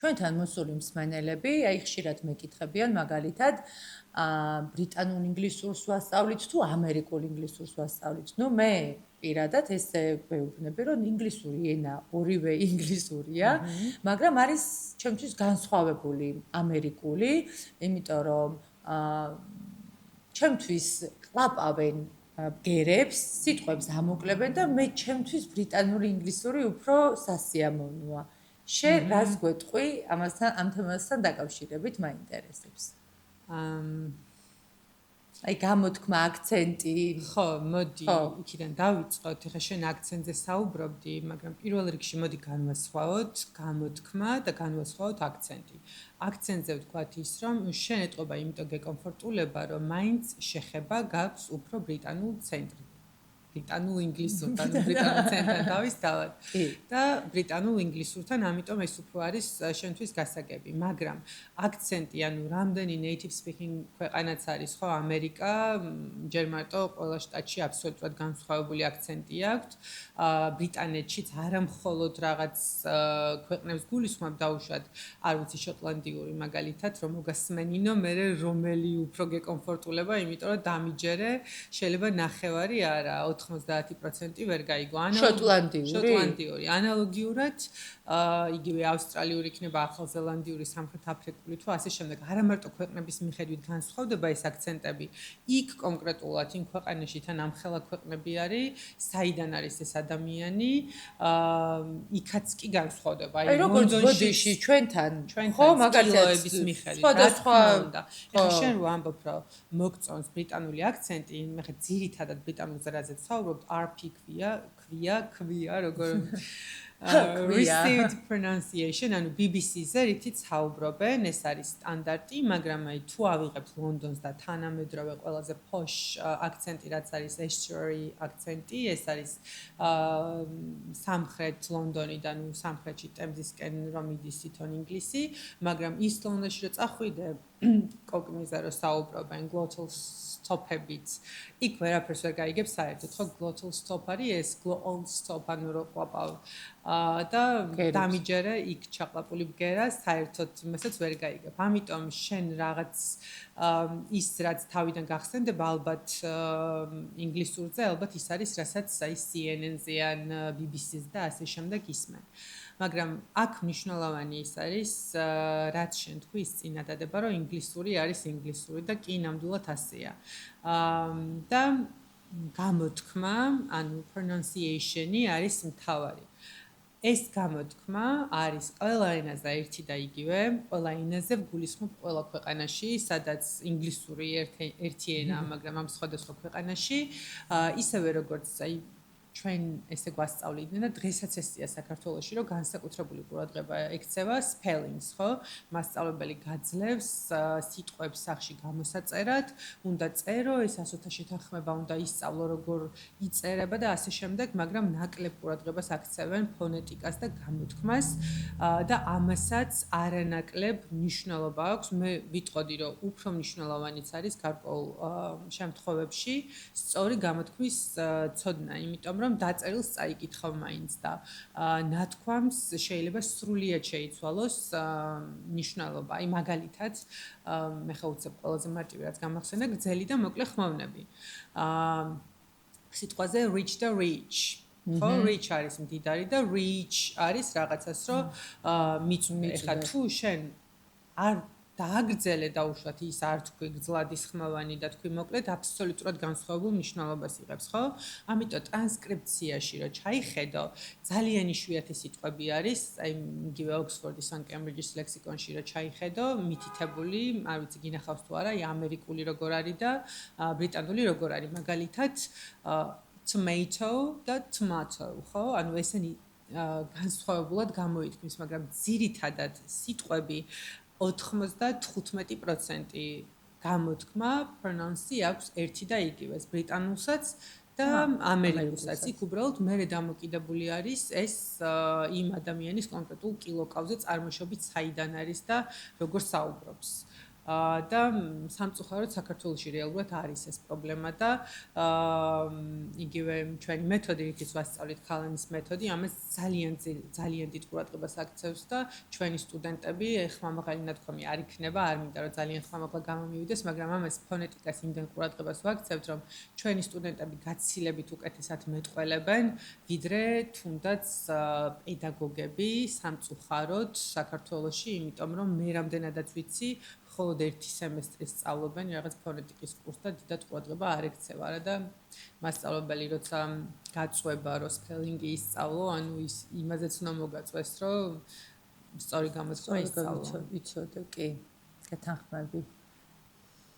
ჩვენთან მოსული მსმენელები, აი ხშირად მეკითხებიან მაგალითად, ბრიტანულ ინგლისურს ვასწავლით თუ ამერიკულ ინგლისურს ვასწავლით. ნუ მე პირადად ესე ვეუბნები, რომ ინგლისური ენა ორივე ინგლისურია, მაგრამ არის ჩემთვის განსხვავებული ამერიკული, იმიტომ რომ ჩემთვის ყლაპავენ ბგერებს, სიტყვებს ამოკლებენ და მე ჩემთვის ბრიტანული ინგლისური უფრო სასიამოვნოა. შენ რას გვეტყვი ამასთან ამ თემასთან დაკავშირებით მაინტერესებს. აი გამოთქმა აქცენტი. ხო, მოდი იქიდან დავიწყოთ. ეხლა შენ აქცენტზე საუბრობდი, მაგრამ პირველ რიგში მოდი განვასხვაოთ გამოთქმა და განვასხვაოთ აქცენტი. აქცენტზე ვთქვათ ის, რომ შენ ეტყობა იმიტომ გეკომფორტულება, რომ მაინც შეხება გაქვს უფრო ბრიტანულ ცენტრთან. ბრიტანულ ინგლისურთან, ბრიტანულ ცენტრთან დავისთავად და ბრიტანულ ინგლისურთან, ამიტომ ეს უფრო არის შენთვის გასაგები, მაგრამ აქცენტი, ანუ რამდენი native speaking ქვეყანაც არის, ხო, ამერიკა, ჯერ მარტო ყველა შტატში აბსოლუტურად განსხვავებული აქცენტი აქვს. ბრიტანეთშიც არა მხოლოდ რაღაც ქვეყნებს გულისხმობ დაუშვათ, არ ვიცი შოტლანდიური მაგალითად, რომ მოგასმენინო, მე რომელი უფრო გეკომფორტულება, იმიტომ რომ დამიჯერე, შეიძლება ნახევარი არა 90% ვერ გაიგო. შოტლანდიური. ანალოგიურად, იგივე ავსტრალიური იქნება, ახალზელანდიური, სამხრეთ აფრიკული თუ ასე შემდეგ. არა მარტო ქვეყნების მიხედვით განსხვავდება ეს აქცენტები. იქ კონკრეტულად იმ ქვეყანაში თან ამხელა ქვეყნები არის, საიდან არის ეს ადამიანი, იქაც კი განსხვავდება. აი როგორც ბოდიში ჩვენთან, ხო, მაგალითად მიხედვით. სხვადასხვა. ეხლა შენ რო ამბობ, რომ მოგწონს ბრიტანული აქცენტი, მე ხა ძირითადად ბრიტანულზე რაზეც ვსაუბრობ, RP ქვია, როგორ received pronunciation, ანუ BBC-ზე რითიც საუბრობენ, ეს არის სტანდარტი, მაგრამ აი თუ ავიღებთ ლონდონს და თანამედროვე ყველაზე posh აქცენტი, რაც არის estuary აქცენტი, ეს არის სამხრეთ ლონდონიდან, სამხრეთში ტემზისკენ რომ იდის თვითონ ინგლისი, მაგრამ ის ლონდონში რო წახვიდე, კოგნიზა რო საუბრობენ glottal stop-ებით. იქ ვერაფერს ვერ გაიგებ საერთოდ, ხო, glottal stop არის ეს glottal stop, ანუ რო ყლაპავ და დამიჯერე იქ ჩაყლაპული ბგერა, საერთოდ იმასაც ვერ გაიგებ. ამიტომ შენ რაღაც ის რაც თავიდან გახსენდება ალბათ ინგლისურზე, ალბათ ის არის, რასაც აი CNN-ზე ან BBC-ზე და ასე შემდეგ ისმენ. მაგრამ აქ მნიშვნელოვანი ის არის, რაც შენ თქვი ის წინადადება, რომ ინგლისური არის ინგლისური და კი ნამდვილად ასეა. და გამოთქმა, ანუ pronunciation-ი არის მთავარი. ეს გამოთქმა არის ყველა ენაზე ერთი და იგივე, ყველა ენაზე გულისხმობ ყველა ქვეყანაში, სადაც ინგლისური ერთი ენაა, მაგრამ ამ სხვადასხვა ქვეყანაში, ისევე როგორც აი ჩვენ ესე გვასწავლიდნენ და დღესაც ესეა საქართველოში, რომ განსაკუთრებული ყურადღება ექცევა spellings, ხო? მასწავლებელი გაძლევს სიტყვებს სახში გამოსაწერად, უნდა წერო, ეს ასოთა შეთანხმება უნდა ისწავლო, როგორ იწერება და ასე შემდეგ, მაგრამ ნაკლებ ყურადღებას აქცევენ ფონეტიკას და გამოთქმას და ამასაც არანაკლებ მნიშვნელობა აქვს. მე ვიტყოდი, რომ უფრო მნიშვნელოვანიც არის გარკვეულ შემთხვევებში სწორი გამოთქმის ცოდნა, იმიტომ რომ დაწერილს წაიკითხავ მაინც და ნათქვამს შეიძლება სრულიად შეიცვალოს მნიშვნელობა. აი მაგალითად, მე ხა უცებ ყველაზე მარტივი რაც გამახსენდა, გრძელი და მოკლე ხმოვნები. სიტყვაზე reach და reach. ხო, reach არის მდიდარი და reach არის რაღაცას, რომ მიწვე. ეხლა თუ შენ არ დააგრძელე დაუშვათ ის არ თქვი გძლადის ხმოვანი და თქვი მოკლედ აბსოლუტურად განსხვავებულ მნიშვნელობას იღებს, ხო? ამიტომ ტრანსკრიფციაში რო ჩაიხედო, ძალიან იშვიათი სიტყვები არის, აი იგივე ოქსფორდის ან კემბრიჯის ლექსიკონში რო ჩაიხედო, მითითებული, არ ვიცი გინახავს თუ არა, აი ამერიკული როგორ არის და ბრიტანული როგორ არის, მაგალითად tomato და tomato, ხო? ანუ ესენი განსხვავებულად გამოითქმის, მაგრამ ძირითადად სიტყვები 95% გამოთქმა pronounce-ი აქვს ერთი და იგივეს ბრიტანულსაც და ამერიკულსაც. იქ უბრალოდ მერე დამოკიდებული არის ეს იმ ადამიანის კონკრეტულ კილოკავზე წარმოშობით საიდან არის და როგორ საუბრობს. და სამწუხაროდ საქართველოში რეალურად არის ეს პრობლემა და იგივე ჩვენი მეთოდი, რითიც ვასწავლით ქალანის მეთოდი, ამას ძალიან დიდ ყურადღებას აქცევს და ჩვენი სტუდენტები ხმამაღალი ნათქვამი არ იქნება, არ მინდა რომ ძალიან ხმამაღლა გამომივიდეს, მაგრამ ამას ფონეტიკას იმდენ ყურადღებას ვაქცევთ, რომ ჩვენი სტუდენტები გაცილებით უკეთესად მეტყველებენ, ვიდრე თუნდაც პედაგოგები სამწუხაროდ საქართველოში, იმიტომ რომ მე რამდენადაც ვიცი, მხოლოდ ერთი სემესტრის სწავლობენ რაღაც ფონეტიკის კურსს და დიდად ყურადღება არ ექცევა რა და მასწავლებელი როცა გაწვება რომ სპელინგი ისწავლო, ანუ ის იმაზეც უნდა მოგაწვეს, რომ სწორი გამოწვევა ისწავლო. იცოდე, კი. გეთანხმები.